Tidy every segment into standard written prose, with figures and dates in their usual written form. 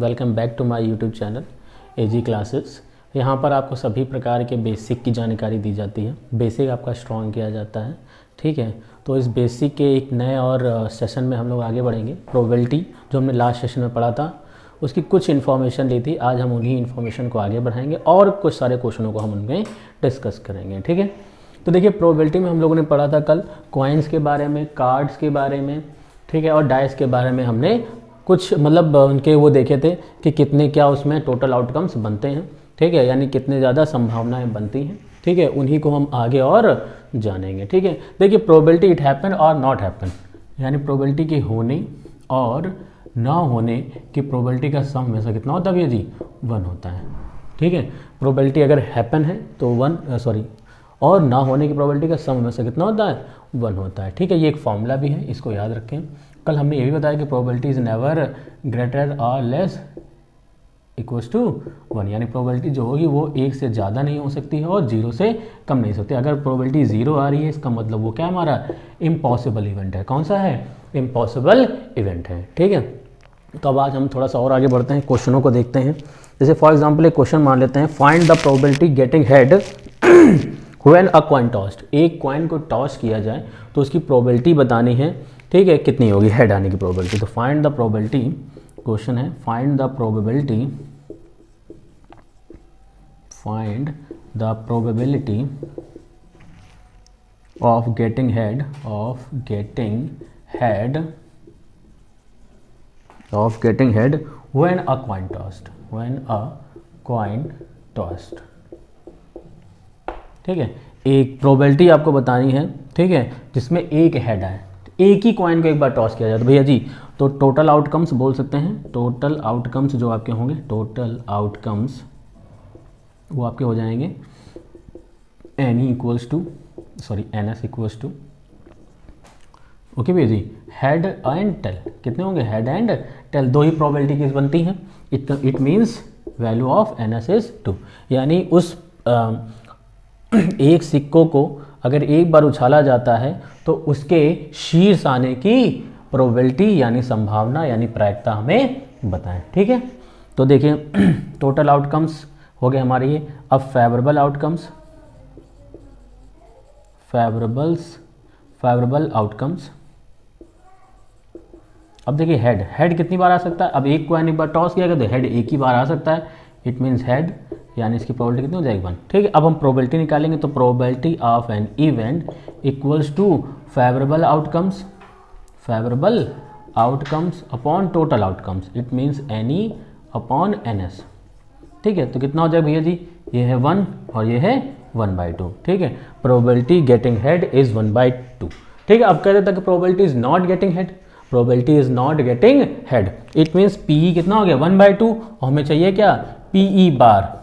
Welcome back to my YouTube channel AG classes. यहाँ पर आपको सभी प्रकार के बेसिक की जानकारी दी जाती है। बेसिक आपका स्ट्रॉन्ग किया जाता है, ठीक है। तो इस बेसिक के एक नए और सेशन में हम लोग आगे बढ़ेंगे। प्रोबेबिलिटी जो हमने लास्ट सेशन में पढ़ा था उसकी कुछ इन्फॉर्मेशन ली थी, आज हम उन्हीं इन्फॉर्मेशन को आगे बढ़ाएंगे और कुछ सारे क्वेश्चनों को हम उनमें डिस्कस करेंगे, ठीक है। तो देखिए प्रोबेबिलिटी में हम लोगों ने पढ़ा था कल कॉइन्स के बारे में, कार्ड्स के बारे में, ठीक है, और डाइस के बारे में हमने कुछ मतलब उनके वो देखे थे कि कितने क्या उसमें टोटल आउटकम्स बनते हैं, ठीक है, यानी कितने ज़्यादा संभावनाएं बनती हैं, ठीक है। उन्हीं को हम आगे और जानेंगे, ठीक है। देखिए प्रोबेबिलिटी इट हैपन और नॉट हैपन, यानी प्रोबेबिलिटी के होने और ना होने की प्रोबेबिलिटी का सम हमेशा कितना होता है भैया जी? 1 होता है, ठीक है। प्रोबेबिलिटी अगर हैपन है तो और ना होने की प्रोबेबिलिटी का सम हमेशा कितना होता है? 1 होता है, ठीक है। ये एक फॉर्मूला भी है, इसको याद रखें। कल हमने ये भी बताया कि प्रोबेबिलिटी इज नेवर ग्रेटर और लेस इक्वल्स टू 1, यानी प्रोबेबिलिटी जो होगी वो 1 से ज़्यादा नहीं हो सकती है और 0 से कम नहीं हो सकती। अगर प्रोबेबिलिटी 0 आ रही है इसका मतलब वो क्या हमारा इम्पॉसिबल इवेंट है। कौन सा है? इम्पॉसिबल इवेंट है, ठीक है। तो अब आज हम थोड़ा सा और आगे बढ़ते हैं, क्वेश्चनों को देखते हैं। जैसे फॉर एग्जाम्पल एक क्वेश्चन मान लेते हैं, find the probability getting head when a coin tossed. एक कॉइन को टॉस किया जाए तो उसकी प्रोबेबिलिटी बतानी है, ठीक है, कितनी होगी हेड आने की प्रोबेबिलिटी। तो फाइंड द प्रोबेबिलिटी, क्वेश्चन है find the probability of getting head when a coin tossed, ठीक है। एक प्रोबेबिलिटी आपको बतानी है, ठीक है, जिसमें एक हेड है, एक ही कॉइन को एक बार टॉस किया जाए तो भैया जी तो टोटल आउटकम्स बोल सकते हैं। टोटल आउटकम्स जो आपके होंगे, टोटल आउटकम्स वो आपके हो जाएंगे NS इक्वल्स टू ओके भैया जी हेड एंड टेल। कितने होंगे? Head and tail. दो ही प्रोबेबिलिटी किस बनती हैं? It means value of NS is 2, यानी उस एक सिक्कों को अगर एक बार उछाला जाता है तो उसके शीर्ष आने की प्रोबेबिलिटी यानी संभावना यानी प्रायिकता हमें बताएं, ठीक है। तो देखिए टोटल आउटकम्स हो गए हमारे ये। अब फेवरेबल आउटकम्स। अब देखिए हेड कितनी बार आ सकता है? अब एक कॉइन एक बार टॉस किया गया तो हेड एक ही बार आ सकता है, इट मीन्स हेड, यानी इसकी प्रोबेबिलिटी कितनी हो जाएगी? 1, ठीक है। अब हम प्रोबेबिलिटी निकालेंगे तो probability of an event equals to favourable outcomes upon total outcomes, it means NE upon NS, ठीक है। तो कितना हो जाएगा भैया जी? ये है 1 और ये है 1/2, ठीक है। प्रोबेबिलिटी गेटिंग हेड इज 1/2, ठीक है। अब कह देता कि probability is not getting head, it means PE कितना हो गया? 1/2 और हमें चाहिए क्या? PE बार,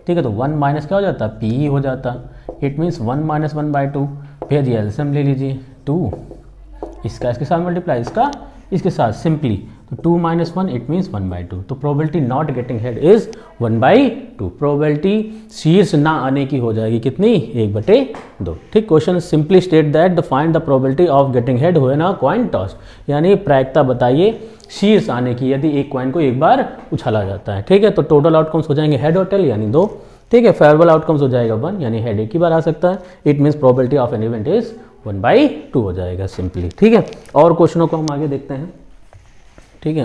ठीक है। तो 1 माइनस क्या हो जाता? PE हो जाता, इट मीन्स 1 माइनस 1/2। भैया जी एलसीएम ले लीजिए 2, इसका इसके साथ मल्टीप्लाई, इसका इसके साथ सिंपली, तो 2 माइनस 1 इट मीन्स 1/2। तो probability not getting head is 1/2। Probability शीर्ष ना आने की हो जाएगी कितनी? 1/2, ठीक। Question simply state that the find the probability of getting head when a coin toss, यानी प्रायिकता बताइए शीर्ष आने की यदि एक कॉइन को एक बार उछाला जाता है, ठीक है। तो टोटल आउटकम्स हो जाएंगे हेड और टेल यानी 2, ठीक है। फेवरेबल आउटकम्स हो जाएगा 1, यानी हेड एक ही बार आ सकता है, it means probability of an event is 1/2 हो जाएगा सिंपली, ठीक है। और क्वेश्चनों को हम आगे देखते हैं, ठीक है।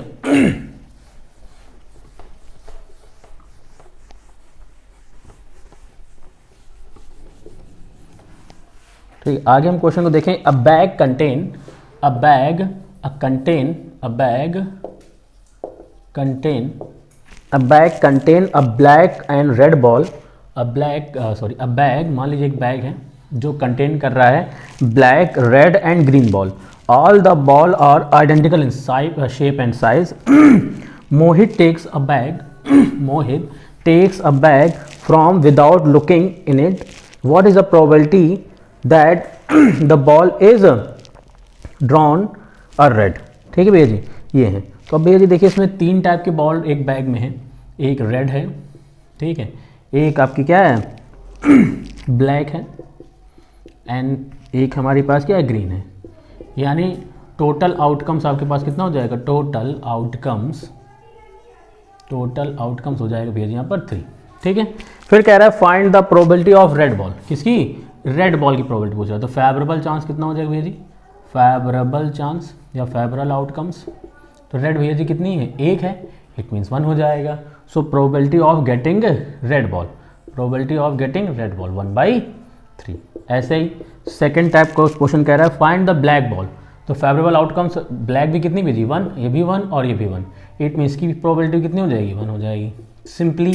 ठीक, आगे हम क्वेश्चन को देखें। अ bag contain a black and red ball. A bag, मान लीजिए एक बैग है जो कंटेन कर रहा है black, red and green ball. All the ball are identical in shape and size. Mohit takes a bag from without looking in it. What is the probability that the ball is drawn a red, ठीक है भैया जी, ये है। तो अब भैया जी देखिए इसमें 3 टाइप के बॉल एक बैग में है, एक रेड है, ठीक है, एक आपकी क्या है ब्लैक है एंड एक हमारे पास क्या है ग्रीन है। यानी टोटल आउटकम्स आपके पास कितना हो जाएगा? टोटल आउटकम्स टोटल आउटकम्स हो जाएगा भैया जी यहाँ पर 3, ठीक है। फिर कह रहा है find the probability of red ball, किसकी, रेड बॉल की प्रोबेबिलिटी पूछ रहा है। तो फेवरेबल चांस कितना हो जाएगा भैया जी, फेवरेबल चांस या फेवरेबल आउटकम्स, तो रेड भैया जी कितनी है, 1 है, इट मीन्स 1 हो जाएगा। So probability of getting red ball, probability of getting red ball 1/3। ऐसे ही सेकेंड टाइप का क्वेश्चन कह रहा है फाइंड द ब्लैक बॉल, तो फेवरेबल आउटकम्स ब्लैक भी कितनी भेजी 1, ये भी 1 और ये भी 1, इट मीन्स की प्रोबेबिलिटी कितनी हो जाएगी, 1 हो जाएगी। सिंपली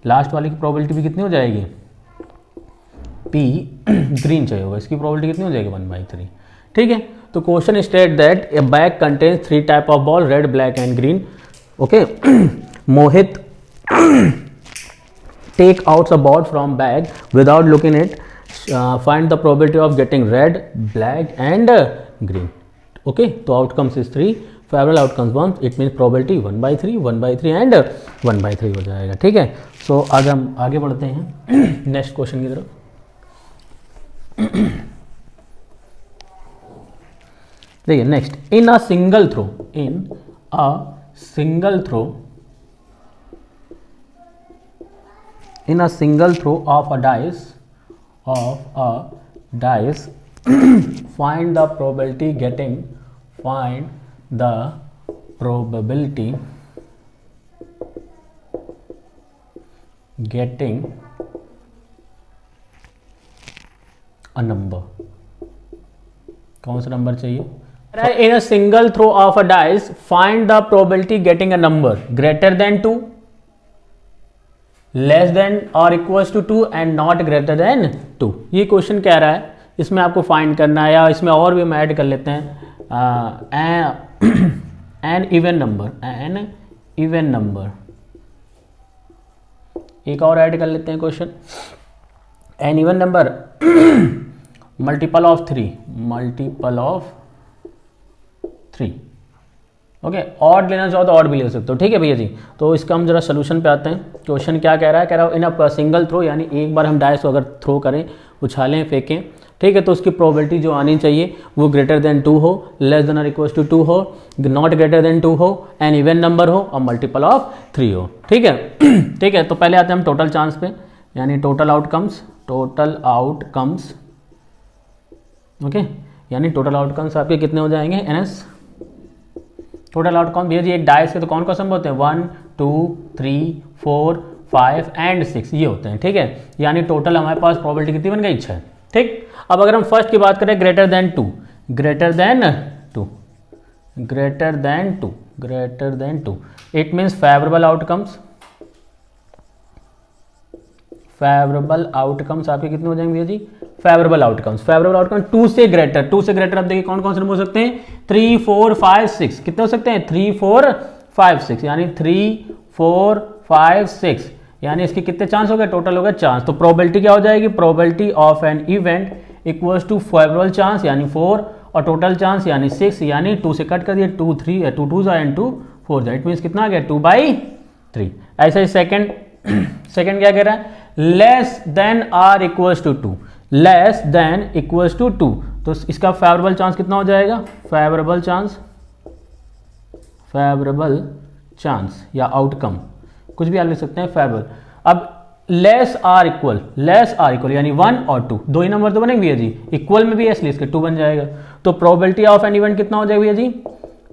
लास्ट वाले की प्रोबेबिलिटी भी कितनी हो जाएगी, पी ग्रीन चाहिए होगा, इसकी प्रोबेबिलिटी कितनी हो जाएगी 1/3, ठीक है। तो question state that A bag contains 3 type of ball, red, black and green, okay. Mohit take out the ball from bag without looking it, find the probability of getting red, black and green, okay। तो outcomes is 3, favorable outcomes 1, it means probability 1/3, 1/3 and 1/3 हो जाएगा, ठीक है। सो आज हम आगे बढ़ते हैं नेक्स्ट क्वेश्चन की तरफ। देखिए next, in a single throw, in a single throw, in a single throw of a dice find the probability getting a number। कौन सा नंबर चाहिए, in a single throw of a dice find the probability getting a number greater than 2, less than और equals to 2 and not greater than 2। ये question कह रहा है, इसमें आपको फाइंड करना है, या इसमें और भी हम ऐड कर लेते हैं an even number, an even number, एक और ऐड कर लेते हैं question, an even number multiple of 3, multiple of 3, okay. Odd लेना चाहो तो ऑड भी ले सकते हो, ठीक है भैया जी। तो इसका हम जरा सोल्यूशन पे आते हैं। क्वेश्चन क्या कह रहा है, कह रहा है इन अ सिंगल थ्रो, यानी एक बार हम डाइस को अगर थ्रो करें, उछालें, फेंकें, ठीक है, तो उसकी प्रोबेबिलिटी जो आनी चाहिए वो ग्रेटर देन 2 हो, लेस देन और इक्वल टू 2 हो, नॉट ग्रेटर देन 2 हो, एन इवन नंबर हो और मल्टीपल ऑफ 3 हो, ठीक है। ठीक है, तो पहले आते हैं हम टोटल चांस पे, यानी total outcomes, total outcomes, okay, यानी टोटल आउटकम्स आपके कितने हो जाएंगे, एनएस। टोटल आउटकम भैया जी एक डाइस के तो कौन कौन से होते हैं, 1 2 3 4 5 एंड 6 ये होते हैं, ठीक है। यानी टोटल हमारे पास प्रोबेबिलिटी कितनी बन गई, 6, ठीक। अब अगर हम फर्स्ट की बात करें, greater than 2, greater than 2, greater than 2, greater than 2, it means favourable outcomes, favourable outcomes आपके कितने हो जाएंगे भैया जी, फेवरेबल आउटकम्स, फेवरेबल आउटकम 2 से ग्रेटर, 2 से ग्रेटर आप देखिए कौन कौन से नंबर हो सकते हैं, 3 4 5 6, कितने हो सकते हैं, 3 4 5 6, यानी 3 4 5 6, यानी इसके कितने चांस हो गए, टोटल हो गए चांस। तो प्रोबेबिलिटी क्या हो जाएगी, probability of an event equals to favourable chance यानी 4 और टोटल चांस यानी 6, यानी 2 से कट कर दिए, 2 3 2 2 एंड 2 4, इट मीन्स कितना आ गया, 2/3। ऐसा ही सेकंड क्या कह रहा है, less than or equals to 2, less than equals to 2, तो इसका फेवरेबल चांस कितना हो जाएगा, फेवरेबल चांस, फेवरेबल चांस या आउटकम कुछ भी आप लिख सकते हैं, फेवरेबल। अब लेस आर इक्वल यानी 1 और 2, दो ही नंबर तो बनेंगे भैया जी, इक्वल में भी इसलिए इसके 2 बन जाएगा। तो प्रोबेबिलिटी ऑफ एन इवेंट कितना हो जाएगा भैया जी,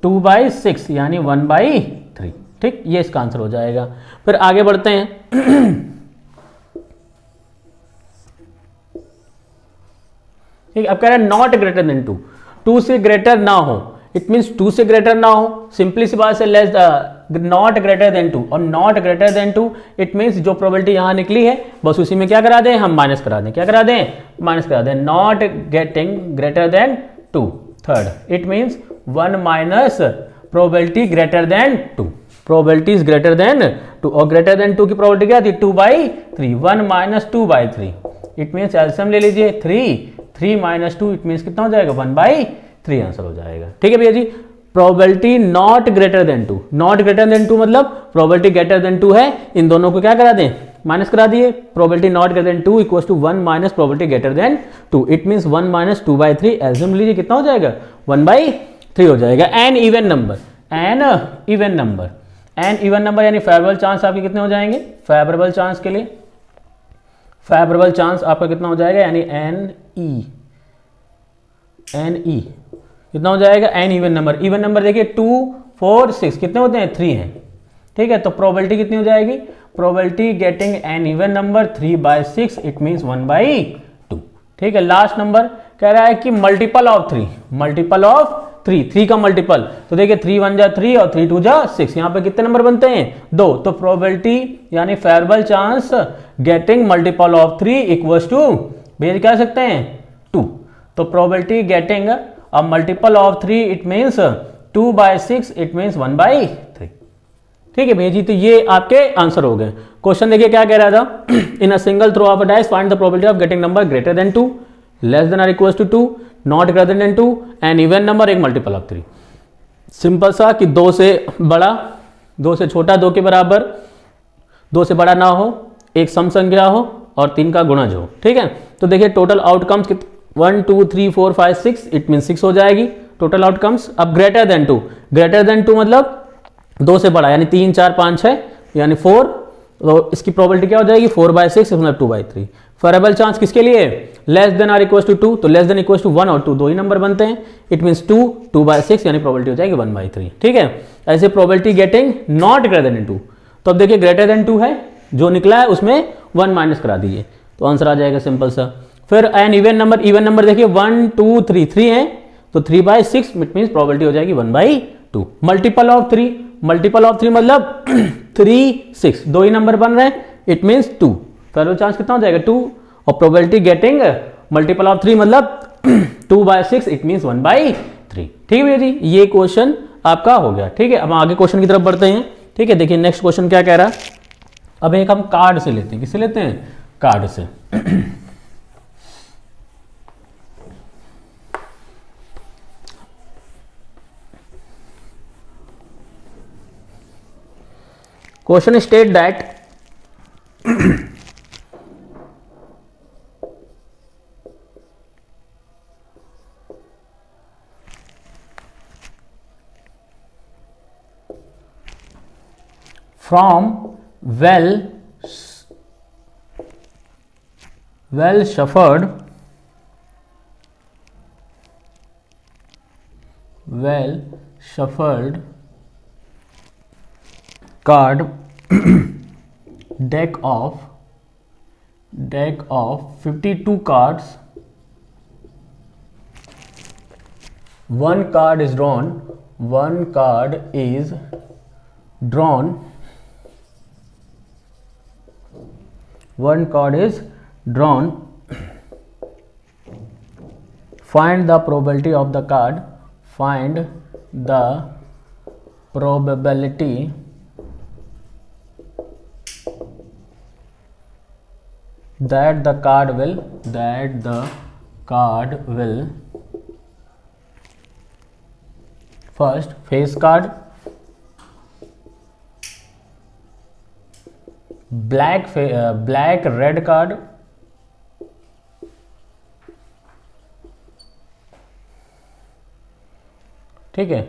2/6 यानी 1/3, ठीक, ये इसका आंसर हो जाएगा। फिर आगे बढ़ते हैं ठीक, अब कह रहा है नॉट ग्रेटर देन 2, 2 से ग्रेटर ना हो, इट मीन्स 2 से ग्रेटर ना हो, सिंपली सी बात से लेस नॉट ग्रेटर देन 2, और not greater than 2 it means जो प्रोबेबिलिटी यहां निकली है बस उसी में क्या करा दें, हम माइनस करा दें, क्या करा दें, माइनस करा दें, not getting greater than 2, third, it means 1 minus probability greater than 2, probability is greater than 2, और ग्रेटर देन 2 की प्रोबेबिलिटी क्या थी, 2/3, 1 माइनस 2/3, इट मीन्स एलसीएम ले लीजिए 3 माइनस 2, इट मीन्स कितना हो जाएगा, 1/3 आंसर हो जाएगा, ठीक है भैया जी। Probability not greater than 2, not greater than 2 मतलब प्रोबेबिलिटी ग्रेटर देन 2 है, इन दोनों को क्या करा दें, माइनस करा दिए, probability not greater than 2 equals to 1 minus probability greater than 2, it means 1 minus 2/3, LCM लीजिए कितना हो जाएगा, 1/3 हो जाएगा। An even number, an even number, an even number यानी फेवरेबल चांस आपके कितने हो जाएंगे, फेवरेबल चांस के लिए फेवरेबल चांस आपका कितना हो जाएगा, यानी एन ई कितना हो जाएगा, एन इवन नंबर देखिए 2 4 6 कितने होते हैं, 3 हैं, ठीक है। तो प्रोबेबिलिटी कितनी हो जाएगी, probability getting an even number 3/6 it means 1/2, ठीक है। लास्ट नंबर कह रहा है कि मल्टीपल ऑफ 3 का मल्टीपल, तो देखिए 3 1 जा 3 और 3 2 जा 6, यहां पे कितने नंबर बनते हैं, 2। तो प्रोबेबिलिटी यानी favourable chance getting multiple of 3 equals to भेज कह सकते हैं 2। तो probability getting a multiple of 3 it means 2/6 it means 1/3, ठीक है भेजी। तो ये आपके आंसर हो गए। क्वेश्चन देखिए क्या कह रहा था, in a single throw of a dice find the probability of getting number greater than 2, less than और equals to 2, not greater than 2, an even number एक मल्टीपल ऑफ 3। सिंपल सा कि 2 से बड़ा, 2 से छोटा, 2 के बराबर, 2 से बड़ा ना हो, एक सम संख्या हो और 3 का गुणज हो, ठीक है। तो देखिए टोटल आउटकम्स 1 2 3 4 5 6 इट मीन 6 हो जाएगी टोटल आउटकम्स। अब ग्रेटर देन 2 मतलब 2 से बड़ा यानी 3 4 5 6 यानी 4, तो इसकी प्रोबेबिलिटी क्या हो जाएगी 4/6 मतलब 2/3। फेवरेबल चांस किसके लिए, लेस देन और इक्वल्स टू 2, तो लेस देन इक्वल्स टू 1 और 2 दो ही नंबर बनते हैं, इट मींस 2/6 यानी प्रोबेबिलिटी हो जाएगी 1/3, ठीक है। ऐसे probability getting not greater than 2, तो अब देखिए ग्रेटर देन 2 है, जो निकला है उसमें 1 माइनस करा दीजिए तो आंसर आ जाएगा सिंपल सा। फिर एन इवन नंबर देखिए 1 2 3 है, तो 3/6 इट मींस प्रोबेबिलिटी हो जाएगी 1/2। मल्टीपल ऑफ 3 मतलब 3 6 दो ही नंबर बन रहे हैं, इट मींस 2, फेवरेबल चांस कितना हो जाएगा 2, और प्रोबेबिलिटी गेटिंग मल्टीपल ऑफ 3 मतलब 2/6 इट मींस 1/3, ठीक है जी। ये क्वेश्चन आपका हो गया, ठीक है। अब आगे क्वेश्चन की तरफ बढ़ते हैं, ठीक है। देखिए नेक्स्ट क्वेश्चन क्या कह रहा है, अब एक हम कार्ड से लेते हैं, किससे लेते हैं, कार्ड से। Question state that from well shuffled card deck of 52 cards, one card is drawn find the probability of the card, that the card will first face card, black red card, ठीक है।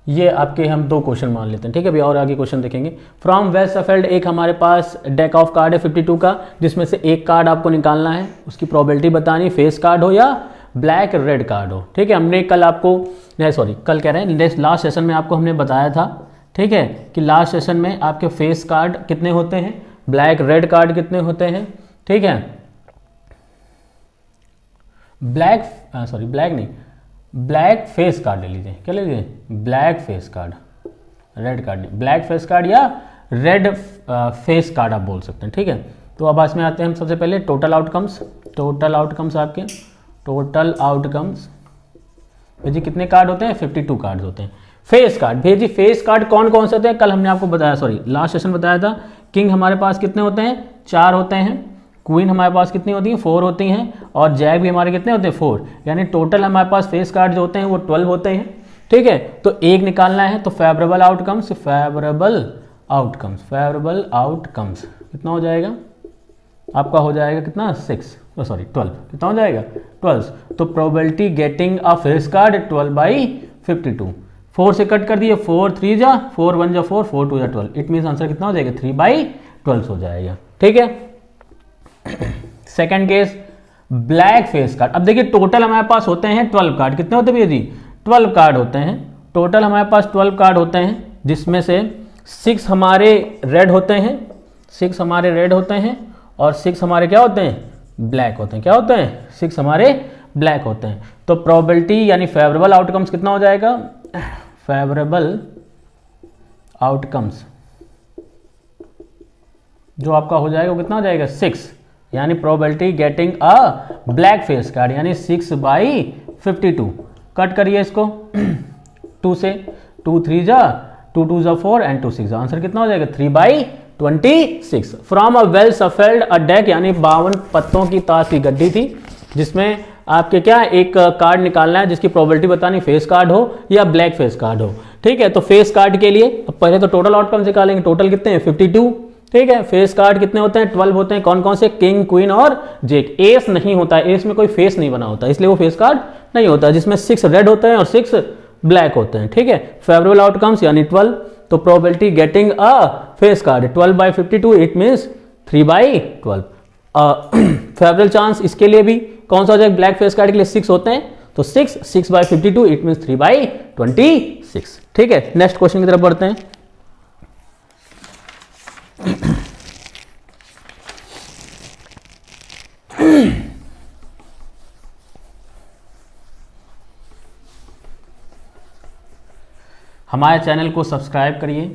ये आपके हम 2 question मान लेते हैं, ठीक है। अभी और आगे क्वेश्चन देखेंगे। फ्रॉम वेल शफल्ड एक हमारे पास डेक ऑफ कार्ड है 52 का, जिसमें से एक कार्ड आपको निकालना है, उसकी प्रोबेबिलिटी बतानी, फेस कार्ड हो या ब्लैक रेड कार्ड हो, ठीक है। हमने कल आपको कल कह रहे हैं लास्ट सेशन में आपको हमने बताया था, ठीक है, कि लास्ट सेशन में आपके फेस कार्ड कितने होते हैं, ब्लैक रेड कार्ड कितने होते हैं, ठीक है। ब्लैक फेस कार्ड ले लीजिए, क्या ले लीजिए, black face card, red card नहीं, ब्लैक फेस कार्ड या रेड फेस कार्ड आप बोल सकते हैं, ठीक है। तो अब इसमें आते हैं हम सबसे पहले टोटल आउटकम्स आपके टोटल आउटकम्स भेजी कितने कार्ड होते हैं, 52 कार्ड होते हैं। फेस कार्ड भेजी, फेस कार्ड कौन कौन से होते हैं, कल हमने आपको बताया, लास्ट सेशन बताया था। किंग हमारे पास कितने होते हैं, 4 होते हैं, क्वीन हमारे पास कितनी होती हैं, 4 होती हैं, और जैक भी हमारे कितने होते हैं, 4, यानी टोटल हमारे पास फेस कार्ड जो होते हैं वो 12 होते हैं, ठीक है। तो एक निकालना है, तो फेवरेबल आउटकम्स कितना हो जाएगा आपका, हो जाएगा कितना 12, कितना हो जाएगा 12। तो प्रोबेबिलिटी गेटिंग अ फेस कार्ड 12/52, 4 से कट कर दिए, 4 3 जा 4 1 जा 4 4 2 जा 12, इट मीन्स आंसर कितना हो जाएगा 3/12 हो जाएगा। ठीक है। Second case black face card. अब देखिए टोटल हमारे पास होते हैं 12 कार्ड, कितने होते हैं भैया जी 12 कार्ड होते हैं, टोटल हमारे पास 12 कार्ड होते हैं, जिसमें से 6 हमारे रेड होते हैं, 6 हमारे रेड होते हैं और 6 हमारे क्या होते हैं ब्लैक होते हैं, क्या होते हैं 6 हमारे ब्लैक होते हैं। तो प्रोबेबिलिटी यानी फेवरेबल आउटकम्स कितना हो जाएगा, फेवरेबल आउटकम्स जो आपका हो जाएगा वो कितना हो जाएगा 6, यानी probability getting a black face card यानी 6/52। कट करिए इसको 2 से, 2 3 जा 2 2 जा 4 एंड 2 6, आंसर कितना हो जाएगा 3/26। From a well shuffled a deck यानी 52 पत्तों की ताश की गड्डी थी, जिसमें आपके क्या एक कार्ड निकालना है जिसकी प्रोबेबिलिटी बतानी फेस कार्ड हो या ब्लैक फेस कार्ड हो। ठीक है, तो फेस कार्ड के लिए पहले तो टोटल आउटकम निकालेंगे, टोटल कितने हैं 52। ठीक है, फेस कार्ड कितने होते हैं 12 होते हैं, कौन कौन से किंग क्वीन और जेक, एस नहीं होता है, एस में कोई फेस नहीं बना होता इसलिए वो फेस कार्ड नहीं होता, जिसमें 6 रेड होते हैं और 6 ब्लैक होते हैं। ठीक है, फेवरेबल आउटकम्स यानी 12, तो probability getting a face card 12/52 it means 3/12। Favourable chance इसके लिए भी कौन सा हो जाएगा ब्लैक फेस कार्ड के लिए 6 होते हैं, तो 6/52 इट मीन्स 3/26। ठीक है, नेक्स्ट क्वेश्चन की तरफ बढ़ते हैं। हमारे चैनल को सब्सक्राइब करिए,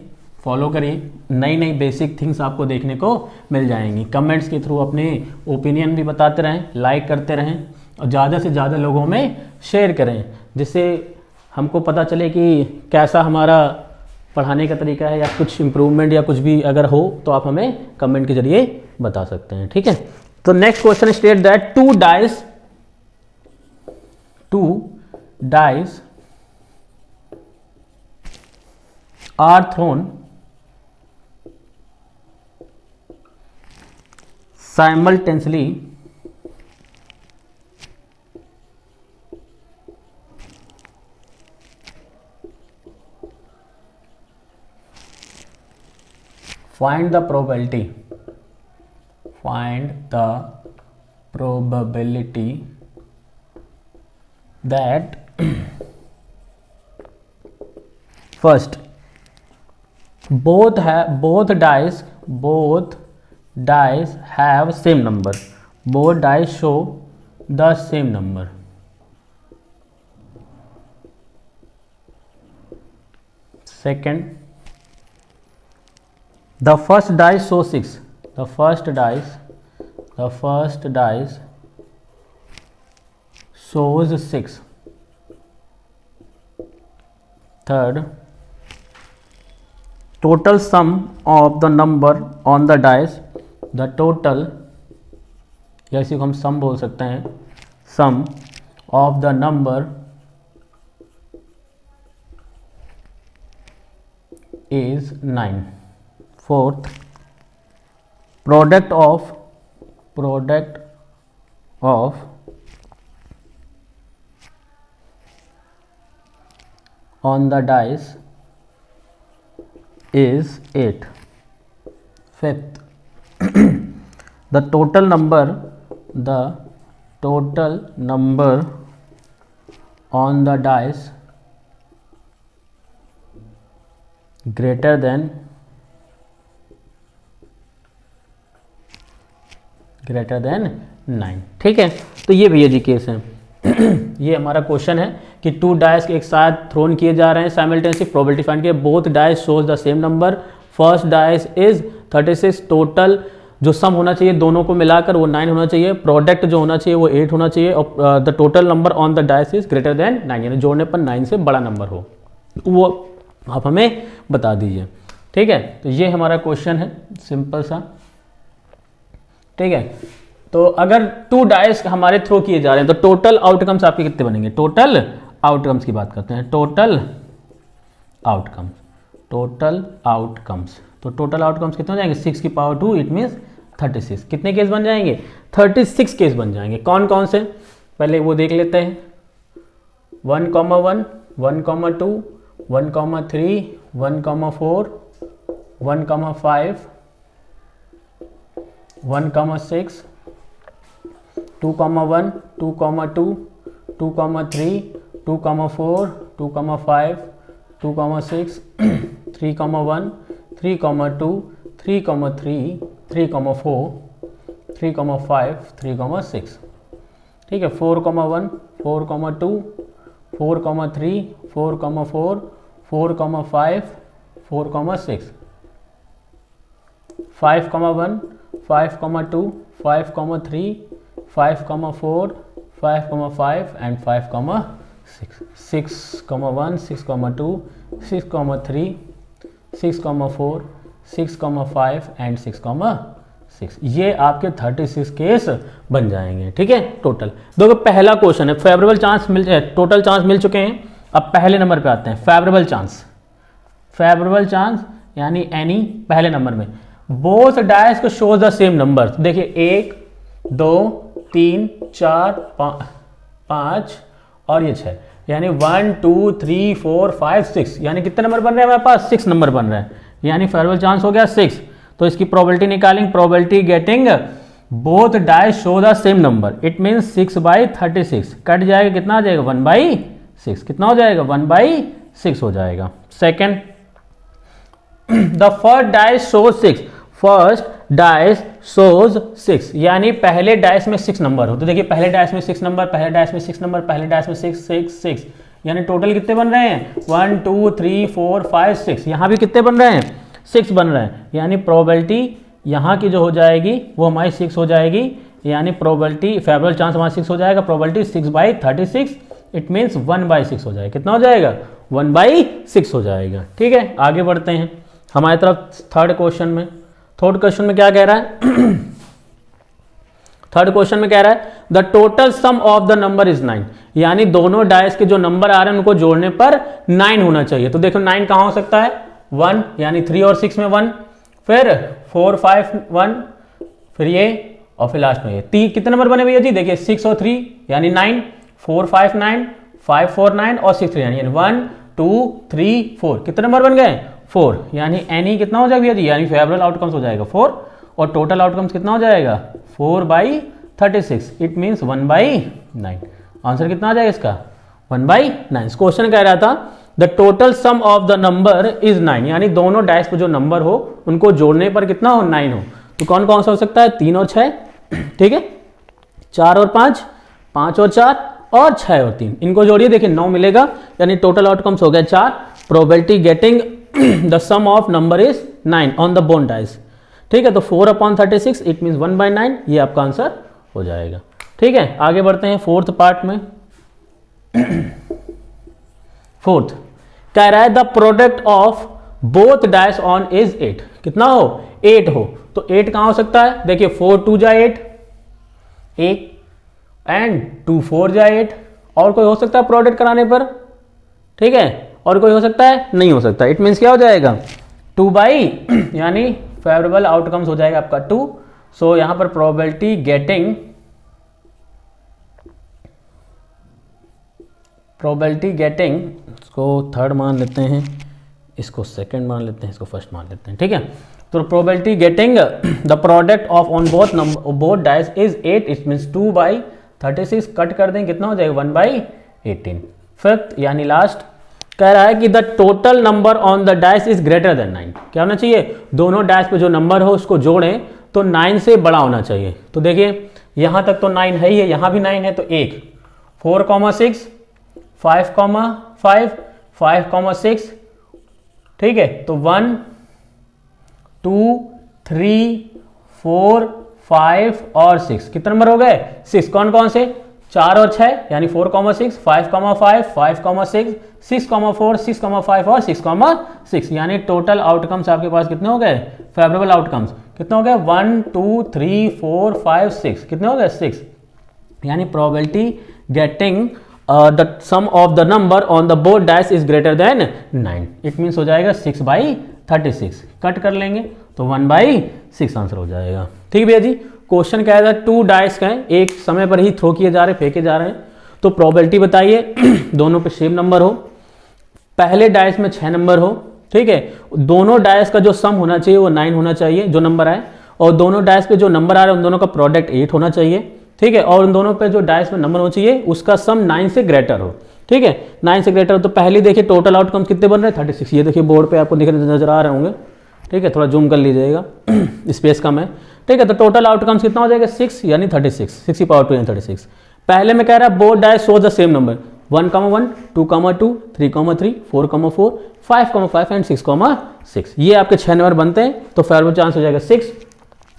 फॉलो करिए, नई नई बेसिक थिंग्स आपको देखने को मिल जाएंगी। कमेंट्स के थ्रू अपने ओपिनियन भी बताते रहें, लाइक करते रहें और ज़्यादा से ज़्यादा लोगों में शेयर करें, जिससे हमको पता चले कि कैसा हमारा पढ़ाने का तरीका है या कुछ इम्प्रूवमेंट या कुछ भी अगर हो तो आप हमें कमेंट के जरिए बता सकते हैं। ठीक है, तो next question state that 2 dice are thrown simultaneously find the probability that first both dice have same number, both dice show the same number. Second, the first dice shows 6, the first dice shows 6. Third, total sum of the number on the dice, the total या इसी को हम सम बोल सकते हैं, sum of the number is 9. Fourth, product of on the dice is 8. Fifth, the total number on the dice greater than 9. ठीक है, तो ये भैया जी केस है। ये हमारा क्वेश्चन है कि 2 डाइस एक साथ थ्रोन किए जा रहे हैं साइमल्टेनियसली, प्रोबेबिलिटी फाइंड किए, both dice shows the same number, first dice is 36, total जो सम होना चाहिए दोनों को मिलाकर वो 9 होना चाहिए, प्रोडक्ट जो होना चाहिए वो 8 होना चाहिए और the total number on the dice is greater than 9, यानी जोड़ने पर 9 से बड़ा नंबर हो, वो आप हमें बता दीजिए। ठीक है, तो ये हमारा क्वेश्चन है सिंपल सा। ठीक है, तो अगर 2 डाइस हमारे थ्रो किए जा रहे हैं तो टोटल आउटकम्स आपके कितने बनेंगे, टोटल आउटकम्स की बात करते हैं, टोटल आउटकम्स, तो टोटल आउटकम्स कितने हो जाएंगे 6 की पावर 2 इट मीन्स 36। कितने केस बन जाएंगे 36 केस बन जाएंगे। कौन कौन से पहले वो देख लेते हैं, 1,1, 1,2, 1,3, 1,4, 1,5, 1,6, 2,1, 2,2, 2,3, 2,4, 2,5, 2,6, 3,1, 3,2, 3,3, 3,4, 3,5, 3,6, ठीक है। 4,1, 4,2, 4,3, 4,4, 4,5, 4,6, 5,1, 5,2, 5,3, 5,4, 5,5 and 5,6, 6,1, 6,2, 6,3, 6,4, 6,5 and 6,6। ये आपके 36 केस बन जाएंगे, ठीक है। टोटल देखो पहला क्वेश्चन है, फेवरेबल चांस मिल जाए, टोटल चांस मिल चुके हैं। अब पहले नंबर पे आते हैं, फेवरेबल चांस। फेवरेबल चांस यानी एनी, पहले नंबर में बोथ डायस को शोज द सेम नंबर। देखिए 1, 2, 3, 4, 5 और ये 6, यानी 1, 2, 3, 4, 5, 6, यानी कितने नंबर बन रहे हैं हमारे पास? 6 नंबर बन रहे हैं, यानी फेवरेबल चांस हो गया 6। तो इसकी प्रोबेबिलिटी निकालेंगे, probability getting both dice show the same number, it means 6/36 cut जाएगा, कितना आ जाएगा? 1/6। कितना हो जाएगा? 1/6 हो जाएगा। Second, the first dice shows 6, first dice shows 6, यानी पहले डाइस में 6 नंबर हो। तो देखिए पहले डाइस में 6 नंबर, पहले डाइस में 6 नंबर, पहले डाइस में 6 6 6, यानी टोटल कितने बन रहे हैं? 1 2 3 4 5 6। यहाँ भी कितने बन रहे हैं? 6 बन रहे हैं, यानी प्रोबेबिलिटी यहाँ की जो हो जाएगी वो हमारी 6 हो जाएगी, यानी प्रोबेबिलिटी फेवरेबल चांस हमारा 6 हो जाएगा, प्रोबेबिलिटी 6/36, इट मीन्स 1/6 हो जाएगा। कितना हो जाएगा? 1/6 हो जाएगा, ठीक है। आगे बढ़ते हैं हमारी तरफ थर्ड क्वेश्चन में। थर्ड क्वेश्चन में क्या कह रहा है? थर्ड क्वेश्चन में कह रहा है the total sum of the number is 9, यानी दोनों डाइस के जो नंबर आ रहे हैं उनको जोड़ने पर 9 होना चाहिए। तो देखो 9 कहां हो सकता है? 1, यानी 3 और 6 में 1, फिर 4 5 1, फिर ये, और फिर लास्ट में ये। कितने नंबर बने भैया जी? देखिए 6 और 3 यानी 9, 4 5 9, 5 4 9 और 6 3, यानी 1 2 3 4। कितने नंबर बन गए? 4, यानी एनी कितना हो जाएगा भैया जी? यानी फेवरेबल आउटकम्स हो जाएगा 4, और टोटल आउटकम्स कितना हो जाएगा? 4/36, इट मीन्स 1/9। आंसर कितना आ जाएगा इसका? 1/9। क्वेश्चन कह रहा था the total sum of the number is 9, यानी दोनों डाइस पे जो नंबर हो उनको जोड़ने पर कितना हो? 9 हो। तो कौन कौन सा हो सकता है? 3 और 6, ठीक है, 4 और 5, 5 और 4 और 6 और 3, इनको जोड़िए, देखिए 9 मिलेगा, यानी टोटल आउटकम्स हो गया 4। Probability getting the sum of number is 9 on the both dice, ठीक है। तो 4/36 इट मीन्स 1/9, ये आपका आंसर हो जाएगा, ठीक है। आगे बढ़ते हैं फोर्थ पार्ट में। फोर्थ कह रहा है the product of both dice on is 8, कितना हो? 8 हो। तो 8 कहां हो सकता है? देखिए 4 2 जा 8, 1 एंड 2 4 जा 8, और कोई हो सकता है प्रोडक्ट कराने पर, ठीक है, और कोई हो सकता है? नहीं हो सकता। इट मीन्स क्या हो जाएगा? 2/, यानी फेवरेबल आउटकम्स हो जाएगा आपका 2। सो यहां पर प्रोबेबिलिटी गेटिंग, इसको थर्ड मान लेते हैं, इसको सेकंड मान लेते हैं, इसको फर्स्ट मान लेते हैं, ठीक है। तो probability getting the product of on both dice is 8, it means 2/36 cut कर दें, कितना हो जाएगा? 1/18। फिफ्थ यानी लास्ट कह रहा है कि the total number on the dice is greater than 9, क्या होना चाहिए? दोनों डाइस पे जो नंबर हो उसको जोड़ें तो 9 से बड़ा होना चाहिए। तो देखिए यहां तक तो 9 है ही है, यहां भी 9 है, तो 1 4,6 5,5 5,6, ठीक है। तो 1 2 3 4 5 और 6, कितने नंबर हो गए? 6। कौन कौन से? 4 और 6, यानी 4,6 5,5 5,6 6,4 6,5 और 6,6, यानी टोटल आउटकम्स आपके पास कितने हो गए? फेवरेबल आउटकम्स कितने हो गए? 1 2 3 4 5 6, कितने हो गए? 6, यानी probability getting the sum of the number on the both dice is greater than 9, it means हो जाएगा 6/36, कट कर लेंगे तो 1/6 आंसर हो जाएगा, ठीक भैया जी। क्वेश्चन क्या है? 2 डाइस का है, एक समय पर ही थ्रो किए जा रहे हैं, फेंके जा रहे हैं, तो प्रोबेबिलिटी बताइए दोनों पे सेम नंबर हो, पहले डायस में 6 नंबर हो, ठीक है, दोनों डायस का जो सम होना चाहिए वो 9 होना चाहिए जो नंबर आए, और दोनों डायस पे जो नंबर आ रहे हैं उन दोनों का प्रोडक्ट 8 होना चाहिए, ठीक है, और उन दोनों पे जो डायस में नंबर होना चाहिए उसका सम 9 से ग्रेटर हो, ठीक है, 9 से ग्रेटर हो। तो पहले देखिए टोटल आउटकम्स कितने बन रहे हैं 36, ये देखिए बोर्ड पे आपको नजर आ रहे होंगे, ठीक है, थोड़ा जूम कर लीजिएगा स्पेस कम है, ठीक है। तो टोटल आउटकम्स कितना हो जाएगा 6 यानी 36, 6 की पावर 2 यानी 36। पहले में कह रहा है both dice show the same number 1, 1, 2, 2, 3, 3, 4, 4, 5, 5 and 6, 6। ये आपके 6 नंबर बनते हैं, तो फेवरेबल चांस हो जाएगा 6,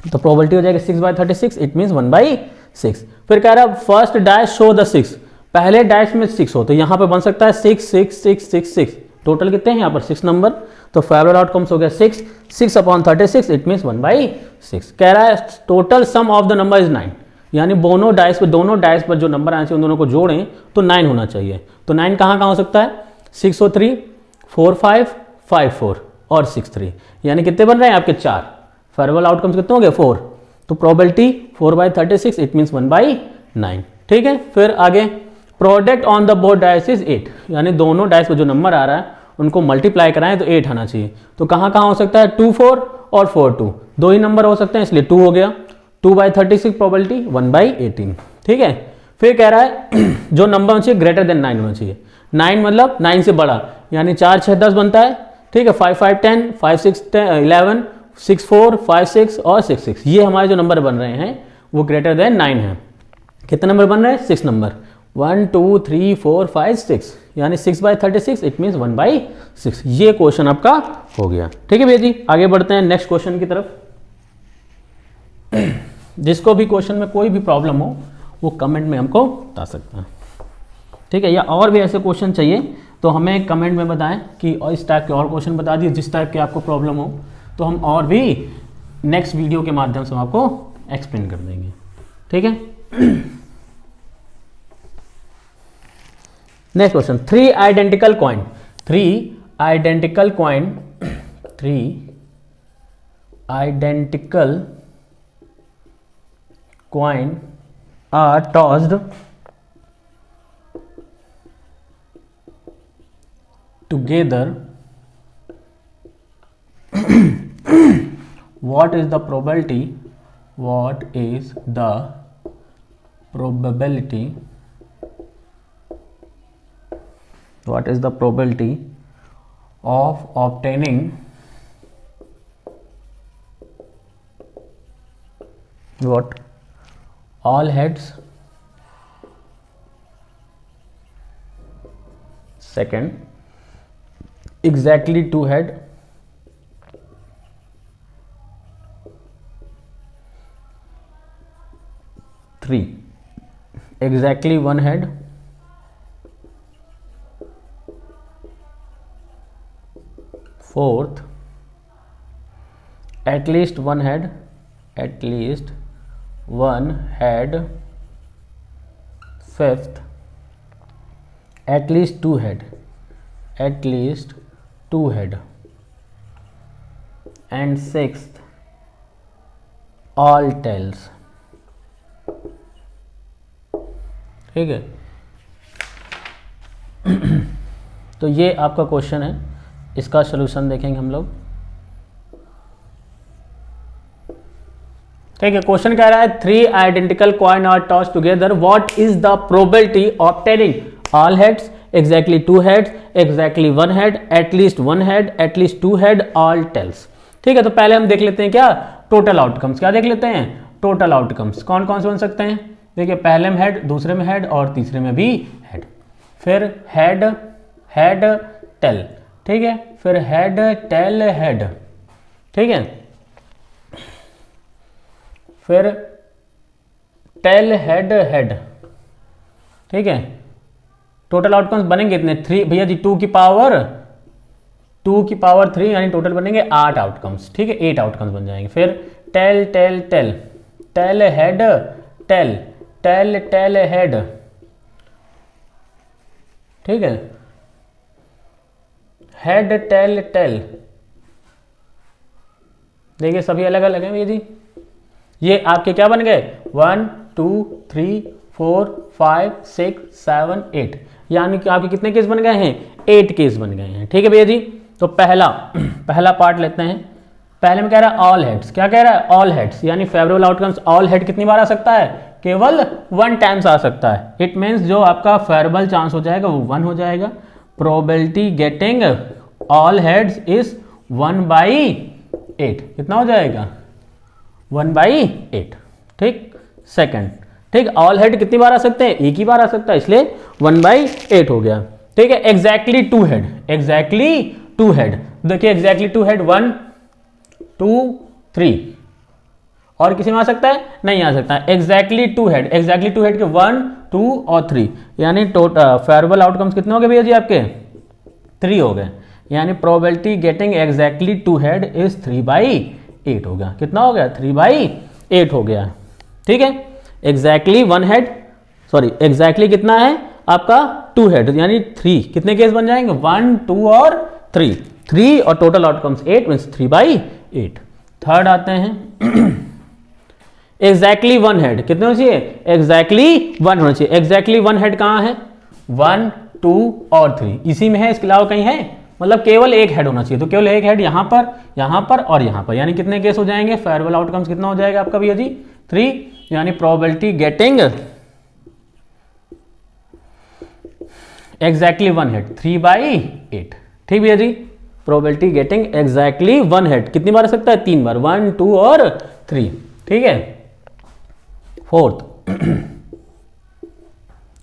तो प्रोबेबिलिटी हो जाएगा 6/36, इट मीन्स 1/6। फिर कह रहा है फर्स्ट डायस शो द 6, पहले डायस में 6 हो, तो यहाँ पे बन सकता है 6, 6, 6, 6, 6, टोटल कितने हैं यहाँ पर 6 नंबर, तो फेवरेबल आउटकम्स हो गया 6/36, इट मीन्स 1/6। कह रहा है total sum of the number is 9, यानी दोनों डायस पर जो नंबर आने चाहिए उन दोनों को जोड़ें तो 9 होना चाहिए। तो 9 कहाँ हो सकता है 603, 45, 54 और 63, यानी कितने बन रहे हैं आपके 4। फेवरेबल आउटकम्स कितने हो गए 4, तो प्रोबेबिलिटी 4/36, इट मीन्स 1/9, ठीक है। फिर आगे product on the both dice is 8, यानी दोनों डायस पर जो नंबर आ रहा है उनको मल्टीप्लाई कराएं तो 8 आना चाहिए। तो कहाँ हो सकता है 2, 4 और 4, 2, दो ही नंबर हो सकते हैं इसलिए 2 हो गया, 2/36 प्रोबेबिलिटी 1/18, ठीक है। फिर कह रहा है जो नंबर होना चाहिए ग्रेटर देन 9 होना चाहिए, 9 मतलब 9 से बड़ा, यानी 4, 6, 10 बनता है, ठीक है, 5, 5, 10, 5, 6, 11, 6, 4, 5, 6 और 6, 6, ये हमारे जो नंबर बन रहे हैं वो ग्रेटर देन 9 है। कितने नंबर बन रहे हैं 6 नंबर, 1, 2, 3, 4, 5, 6, यानी 6/36, इट मीन्स 1/6। ये क्वेश्चन आपका हो गया, ठीक है भैया जी। आगे बढ़ते हैं नेक्स्ट क्वेश्चन की तरफ। जिसको भी क्वेश्चन में कोई भी प्रॉब्लम हो वो कमेंट में हमको बता सकता है, ठीक है, या और भी ऐसे क्वेश्चन चाहिए तो हमें कमेंट में बताएं कि और इस टाइप के और क्वेश्चन बता दिए, जिस टाइप के आपको प्रॉब्लम हो तो हम और भी नेक्स्ट वीडियो के माध्यम से हम आपको एक्सप्लेन कर देंगे, ठीक है। Next question, 3 identical coin are tossed together. What is the probability of obtaining what all heads, second exactly 2 head, three exactly 1 head, fourth at least one head, fifth at least two head, and sixth all tails, ठीक है। तो ये आपका question है, इसका solution देखेंगे हम लोग, ठीक है। क्वेश्चन कह रहा है 3 identical coin are toss together, what is the probability obtaining all heads, exactly 2 heads, exactly 1 head, at least 1 head, at least 2 head, all tails, ठीक है। तो पहले हम देख लेते हैं क्या टोटल आउटकम्स, क्या देख लेते हैं टोटल आउटकम्स, कौन कौन से बन सकते हैं। देखिए पहले में हेड, दूसरे में हेड और तीसरे में भी हेड, फिर हेड टेल, ठीक है, फिर हेड टेल हेड, ठीक है, फिर टेल हेड हेड, ठीक है। टोटल आउटकम्स बनेंगे इतने 3 भैया जी, 2 की पावर 3 यानी टोटल बनेंगे 8 आउटकम्स, ठीक है, 8 आउटकम्स बन जाएंगे। फिर tail tail tail, tail head tail, tail tail head, ठीक है, हेड टेल टेल, देखिए सभी अलग अलग हैं भैया जी। ये आपके क्या बन गए 1 2 3 4 5 6 7 8, यानी कि आपके कितने केस बन गए हैं, 8 केस बन गए हैं। ठीक है भैया जी, तो पहला पार्ट लेते हैं। पहले में कह रहा है ऑल हेड्स, क्या कह रहा है, ऑल हेड्स, यानी फेवरेबल आउटकम्स ऑल हेड कितनी बार आ सकता है, केवल 1 टाइम्स आ सकता है। इट मीन्स जो आपका फेवरेबल चांस हो जाएगा वो 1 हो जाएगा। Probability getting all heads is 1/8, कितना हो जाएगा, 1/8। ठीक, सेकंड, ठीक, ऑल हेड कितनी बार आ सकते हैं, एक ही बार आ सकता है, इसलिए 1/8 हो गया। ठीक है, एग्जैक्टली 2 हेड, एग्जैक्टली 2 हेड, देखिए एग्जैक्टली 2 हेड 1 2 3, और किसी में आ सकता है, नहीं आ सकता। एग्जैक्टली 2 हेड, एग्जैक्टली 2 हेड के 1 2 और 3, यानी टोटल फेवरेबल आउटकम्स कितने हो गए भैया जी आपके, 3 हो गए। यानी probability getting exactly 2 head is 3/8 हो गया। कितना हो गया, 3/8 हो गया। ठीक है, एग्जैक्टली 1 हेड, सॉरी एग्जैक्टली कितना है आपका 2 हेड, यानी 3, कितने केस बन जाएंगे, 1 2 और 3 और टोटल आउटकम्स 8 मीन्स 3/8। थर्ड आते हैं एग्जैक्टली 1 हेड, कितने होना चाहिए, एग्जैक्टली 1 होना चाहिए। एग्जैक्टली 1 हेड कहाँ है, 1 2 और 3, इसी में है, इसके अलावा कहीं है, मतलब केवल एक हेड होना चाहिए। तो केवल एक हेड यहाँ पर और यहाँ पर, यानी कितने केस हो जाएंगे, फेवरेबल आउटकम्स कितना हो जाएगा आपका भैया जी, 3, यानी प्रोबेबिलिटी गेटिंग एग्जैक्टली 1 हेड 3/8। ठीक भैया जी, प्रोबेबिलिटी गेटिंग एग्जैक्टली 1 हेड कितनी बार आ सकता है, 3 बार, 1 2 और 3। ठीक है, फोर्थ